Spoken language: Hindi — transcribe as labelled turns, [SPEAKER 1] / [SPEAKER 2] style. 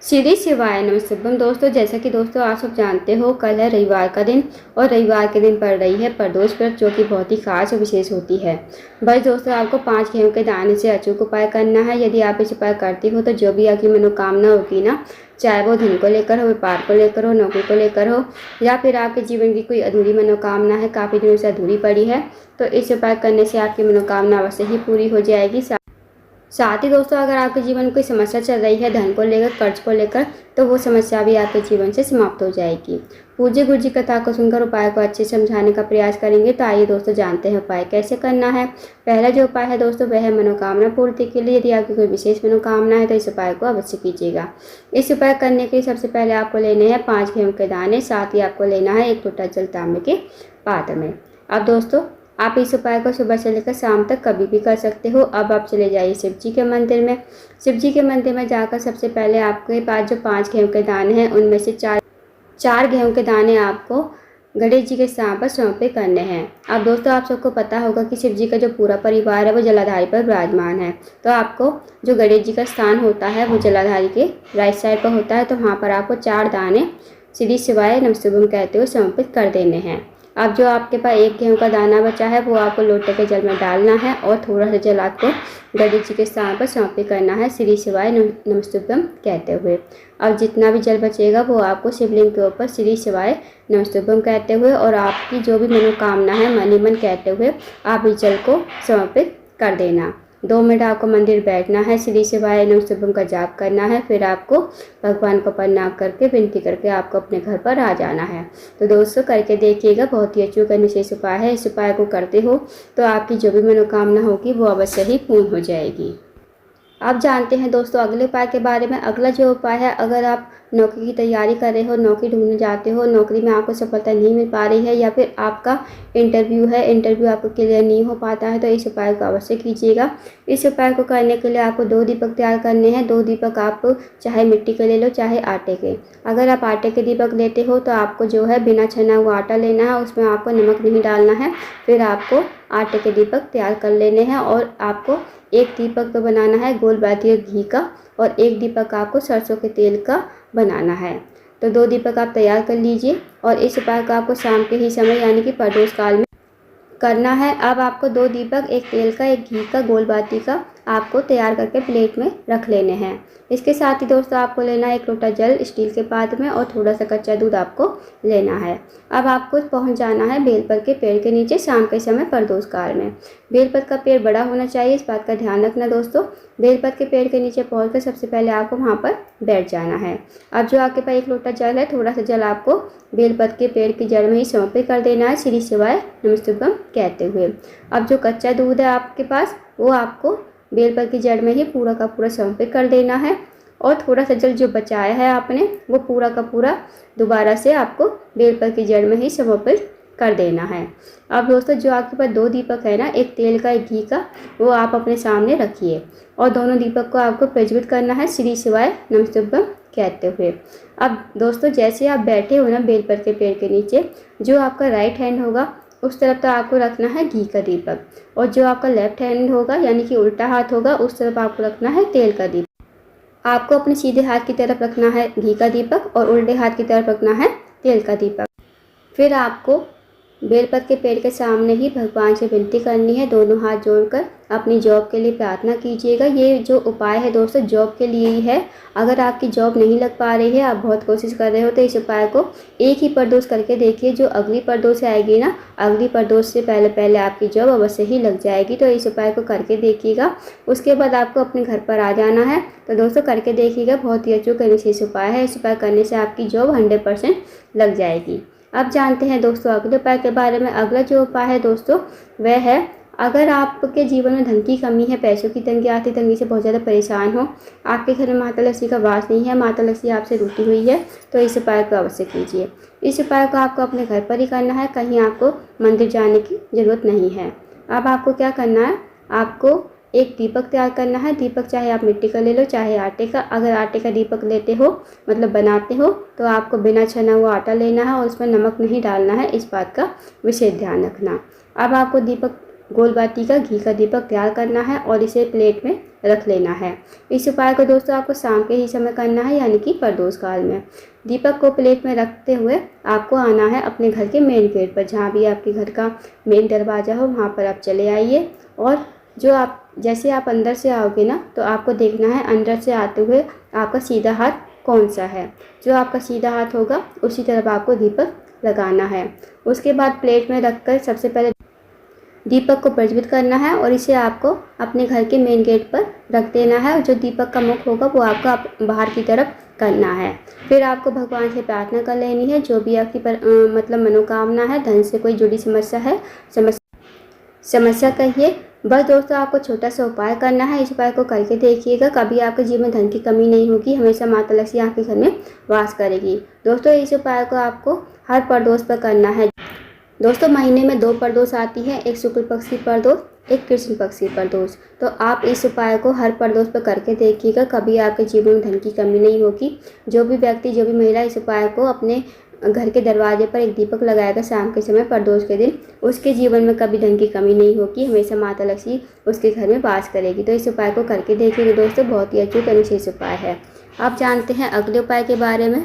[SPEAKER 1] श्री शिवाय नमस्तुभ्यम। दोस्तों, जैसा कि दोस्तों आप सब जानते हो, कल है रविवार का दिन और रविवार के दिन पड़ रही है प्रदोष व्रत, जो कि बहुत ही खास और विशेष होती है। बस दोस्तों, आपको 5 गेहूं के दाने से अचूक उपाय करना है। यदि आप इस उपाय करती हो तो जो भी आपकी मनोकामना होगी ना, चाहे वो धन को लेकर हो, व्यापार को लेकर हो, नौकरी को लेकर हो, या फिर आपके जीवन की कोई अधूरी मनोकामना है, काफ़ी दिनों से अधूरी पड़ी है, तो इस उपाय करने से आपकी मनोकामना अवश्य ही पूरी हो जाएगी। साथ ही दोस्तों, अगर आपके जीवन में कोई समस्या चल रही है धन को लेकर, कर्ज को लेकर, तो वो समस्या भी आपके जीवन से समाप्त हो जाएगी। पूज्य गुरु जी कथा को सुनकर उपाय को अच्छे से समझाने का प्रयास करेंगे। तो आइए दोस्तों, जानते हैं उपाय कैसे करना है। पहला जो उपाय है दोस्तों, वह है मनोकामना पूर्ति के लिए। यदि आपकी कोई विशेष मनोकामना है तो इस उपाय को अवश्य कीजिएगा। इस उपाय करने के लिए सबसे पहले आपको लेने हैं 5 गेहूं के दाने। साथ ही आपको लेना है 1 लोटा जल तांबे के पात्र में। अब दोस्तों, आप इस उपाय को सुबह से लेकर शाम तक कभी भी कर सकते हो। अब आप चले जाइए शिव जी के मंदिर में। शिव जी के मंदिर में जाकर सबसे पहले आपके पास जो 5 गेहूं के दाने हैं, उनमें से चार गेहूं के दाने आपको गणेश जी के स्थान पर समर्पित करने हैं। अब दोस्तों, आप सबको पता होगा कि शिव जी का जो पूरा परिवार है वो जलाधारी पर विराजमान है। तो आपको जो गणेश जी का स्थान होता है वो जलाधारी के राइट साइड पर होता है। तो वहाँ पर आपको 4 दाने श्री शिवाय नमस्तुभ्यम कहते हुए समर्पित कर देने हैं। अब जो आपके पास 1 गेहूं का दाना बचा है वो आपको लोटे के जल में डालना है और थोड़ा सा जल आपको गणेश जी के स्थान पर समर्पित करना है श्री शिवाय नमस्तुभ्यम कहते हुए। अब जितना भी जल बचेगा वो आपको शिवलिंग के ऊपर श्री शिवाय नमस्तुभ्यम कहते हुए और आपकी जो भी मनोकामना है मन ही मन कहते हुए आप इस जल को समर्पित कर देना। 2 मिनट आपको मंदिर बैठना है, श्री शिवाय नमस्तुभ्यम का जाप करना है, फिर आपको भगवान को प्रणाम करके विनती करके आपको अपने घर पर आ जाना है। तो दोस्तों, करके देखिएगा, बहुत ही अचूक विशेष उपाय है। इस उपाय को करते हो तो आपकी जो भी मनोकामना होगी वो अवश्य ही पूर्ण हो जाएगी। अब जानते हैं दोस्तों अगले उपाय के बारे में। अगला जो उपाय है, अगर आप नौकरी की तैयारी कर रहे हो, नौकरी ढूंढने जाते हो, नौकरी में आपको सफलता नहीं मिल पा रही है, या फिर आपका इंटरव्यू आपको क्लियर नहीं हो पाता है, तो इस उपाय को अवश्य कीजिएगा। इस उपाय को करने के लिए आपको 2 दीपक तैयार करने हैं। 2 दीपक आप चाहे मिट्टी के ले लो चाहे आटे के। अगर आप आटे के दीपक लेते हो तो आपको जो है बिना छना हुआ आटा लेना है, उसमें आपको नमक नहीं डालना है। फिर आपको आटे के दीपक तैयार कर लेने हैं और आपको 1 दीपक तो बनाना है गोल बाती घी का और 1 दीपक आपको सरसों के तेल का बनाना है। तो 2 दीपक आप तैयार कर लीजिए और इस उपाय को आपको शाम के ही समय यानी कि प्रदोष काल में करना है। अब आपको 2 दीपक, 1 तेल का, 1 घी का, गोल बाती का आपको तैयार करके प्लेट में रख लेने हैं। इसके साथ ही दोस्तों आपको लेना है 1 लोटा जल स्टील के पात्र में और थोड़ा सा कच्चा दूध आपको लेना है। अब आपको पहुंच जाना है बेलपत के पेड़ के नीचे शाम के समय प्रदोष काल में। बेलपत का पेड़ बड़ा होना चाहिए, इस बात का ध्यान रखना दोस्तों। बेलपत के पेड़ के नीचे पहुंचकर सबसे पहले आपको वहां पर बैठ जाना है। अब जो आपके पास 1 लोटा जल है, थोड़ा सा जल आपको बेलपत के पेड़ की जड़ में ही समर्पित कर देना है श्री शिवाय नमस्तुभ्यम कहते हुए। अब जो कच्चा दूध है आपके पास वो आपको बेलपत की जड़ में ही पूरा का पूरा समर्पित कर देना है और थोड़ा सा जल जो बचाया है आपने वो पूरा का पूरा दोबारा से आपको बेलपत की जड़ में ही समर्पित कर देना है। अब दोस्तों, जो आपके पास 2 दीपक है ना, 1 तेल का 1 घी का, वो आप अपने सामने रखिए और दोनों दीपक को आपको प्रज्वलित करना है श्री शिवाय नमस्तुभ्यम कहते हुए। अब दोस्तों, जैसे आप बैठे हो ना बेलपत के पेड़ के नीचे, जो आपका राइट हैंड होगा उस तरफ तो आपको रखना है घी का दीपक और जो आपका लेफ्ट हैंड होगा यानी कि उल्टा हाथ होगा उस तरफ आपको रखना है तेल का दीपक। आपको अपने सीधे हाथ की तरफ रखना है घी का दीपक और उल्टे हाथ की तरफ रखना है तेल का दीपक। फिर आपको बेलपत के पेड़ के सामने ही भगवान से विनती करनी है, दोनों हाथ जोड़कर अपनी जॉब के लिए प्रार्थना कीजिएगा। ये जो उपाय है दोस्तों जॉब के लिए ही है। अगर आपकी जॉब नहीं लग पा रही है, आप बहुत कोशिश कर रहे हो, तो इस उपाय को एक ही प्रदोष करके देखिए। जो अगली प्रदोष आएगी ना, अगली प्रदोष से पहले पहले आपकी जॉब अवश्य ही लग जाएगी। तो इस उपाय को करके देखिएगा। उसके बाद आपको अपने घर पर आ जाना है। तो दोस्तों, करके देखिएगा, बहुत ही अचूक विशेष उपाय है। इस उपाय करने से आपकी जॉब 100% लग जाएगी। अब जानते हैं दोस्तों अगले उपाय के बारे में। अगला जो उपाय है दोस्तों वह है, अगर आपके जीवन में धन की कमी है, पैसों की तंगी, आर्थिक तंगी से बहुत ज़्यादा परेशान हो, आपके घर में माता लक्ष्मी का वास नहीं है, माता लक्ष्मी आपसे रूठी हुई है, तो इस उपाय को अवश्य कीजिए। इस उपाय को आपको अपने घर पर ही करना है, कहीं आपको मंदिर जाने की ज़रूरत नहीं है। अब आपको क्या करना है, आपको 1 दीपक तैयार करना है। दीपक चाहे आप मिट्टी का ले लो चाहे आटे का। अगर आटे का दीपक लेते हो मतलब बनाते हो तो आपको बिना छना हुआ आटा लेना है और उसमें नमक नहीं डालना है, इस बात का विशेष ध्यान रखना। अब आपको दीपक गोल बाती का घी का दीपक तैयार करना है और इसे प्लेट में रख लेना है। इस उपाय को दोस्तों आपको शाम के ही समय करना है, यानी कि प्रदोष काल में। दीपक को प्लेट में रखते हुए आपको आना है अपने घर के मेन गेट पर, जहाँ भी आपके घर का मेन दरवाज़ा हो वहाँ पर आप चले आइए। और जैसे आप अंदर से आओगे ना, तो आपको देखना है अंदर से आते हुए आपका सीधा हाथ कौन सा है। जो आपका सीधा हाथ होगा उसी तरफ आपको दीपक लगाना है। उसके बाद प्लेट में रखकर सबसे पहले दीपक को प्रज्वलित करना है और इसे आपको अपने घर के मेन गेट पर रख देना है। और जो दीपक का मुख होगा वो आपको बाहर की तरफ करना है। फिर आपको भगवान से प्रार्थना कर लेनी है, जो भी आपकी मतलब मनोकामना है, धन से कोई जुड़ी समस्या है, समस्या कहिए। बस दोस्तों आपको छोटा सा उपाय करना है। इस उपाय को करके देखिएगा, कभी आपके जीवन में धन की कमी नहीं होगी, हमेशा माता लक्ष्मी आपके घर में वास करेगी। दोस्तों इस उपाय को आपको हर प्रदोष पर करना है। दोस्तों महीने में 2 प्रदोष आती है, एक शुक्ल पक्ष की प्रदोष, एक कृष्ण पक्ष की प्रदोष। तो आप इस उपाय को हर प्रदोष पर करके देखिएगा, कभी आपके जीवन में धन की कमी नहीं होगी। जो भी व्यक्ति, जो भी महिला इस उपाय को अपने घर के दरवाजे पर एक दीपक लगाएगा शाम के समय प्रदोष के दिन, उसके जीवन में कभी धन की कमी नहीं होगी, हमेशा माता लक्ष्मी उसके घर में वास करेगी। तो इस उपाय को करके देखिएगा दोस्तों, बहुत ही अचूक और विशेष उपाय है। आप जानते हैं अगले उपाय के बारे में।